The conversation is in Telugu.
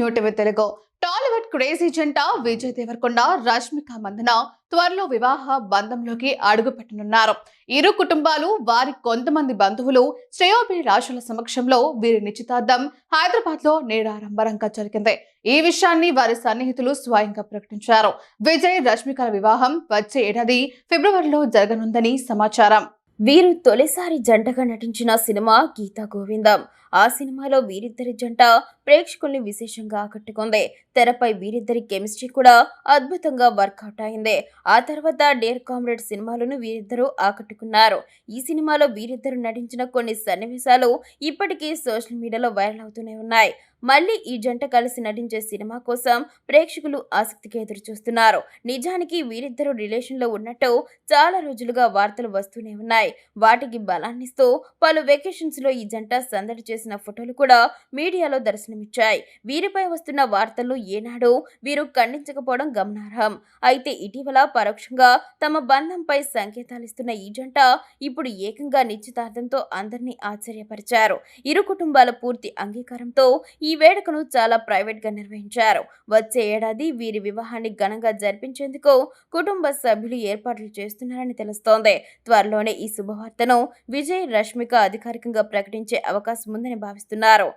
న్యూటివి తెలుగు. టాలీవుడ్ క్రేజీ జంట విజయ్ దేవరకొండ, రష్మిక మందన త్వరలో వివాహ బంధంలోకి అడుగుపెట్టనున్నారు. ఇరు కుటుంబాలు, వారి కొంతమంది బంధువులు, శ్రేయోభిలాషుల సమక్షంలో వీరి నిశ్చితార్థం హైదరాబాద్ లో నేడారంభరంగా జరిగింది. ఈ విషయాన్ని వారి సన్నిహితులు స్వయంగా ప్రకటించారు. విజయ్, రష్మికల వివాహం వచ్చే ఏడాది ఫిబ్రవరిలో జరగనుందని సమాచారం. వీరు తొలిసారి జంటగా నటించిన సినిమా గీతా గోవిందం. ఆ సినిమాలో వీరిద్దరి జంట ప్రేక్షకుల్ని విశేషంగా ఆకట్టుకుంది. తెరపై వీరిద్దరి కెమిస్ట్రీ కూడా అద్భుతంగా వర్కౌట్ అయింది. ఆ తర్వాత డేర్ కామ్రేడ్ సినిమాలను వీరిద్దరూ ఆకట్టుకున్నారు. ఈ సినిమాలో వీరిద్దరు నటించిన కొన్ని సన్నివేశాలు ఇప్పటికీ సోషల్ మీడియాలో వైరల్ అవుతూనే ఉన్నాయి. మళ్ళీ ఈ జంట కలిసి నటించే సినిమా కోసం ప్రేక్షకులు ఆసక్తిగా ఎదురు చూస్తున్నారు. నిజానికి వీరిద్దరూ రిలేషన్లో ఉన్నట్టు చాలా రోజులుగా వార్తలు వస్తూనే ఉన్నాయి. వాటికి బలాన్నిస్తూ పలు వెకేషన్స్ లో ఈ జంట సందడి చేసిన ఫోటోలు కూడా మీడియాలో దర్శనమిచ్చాయి. వీరిపై వస్తున్న వార్తలను ఏనాడు వీరు ఖండించకపోవడం గమనార్హం. అయితే ఇటీవల పరోక్షంగా తమ బంధంపై సంకేతాలిస్తున్న ఈ జంట ఇప్పుడు ఏకంగా నిశ్చితార్థంతో అందరినీ ఆశ్చర్యపరిచారు. ఇరు కుటుంబాల పూర్తి అంగీకారంతో ఈ వేడుకను చాలా ప్రైవేట్ గా నిర్వహించారు. వచ్చే ఏడాది వీరి వివాహాన్ని ఘనంగా జరిపించేందుకు కుటుంబ సభ్యులు ఏర్పాట్లు చేస్తున్నారని తెలుస్తోంది. త్వరలోనే ఈ శుభవార్తను విజయ్, రష్మిక అధికారికంగా ప్రకటించే అవకాశం ఉందని భావిస్తున్నారు.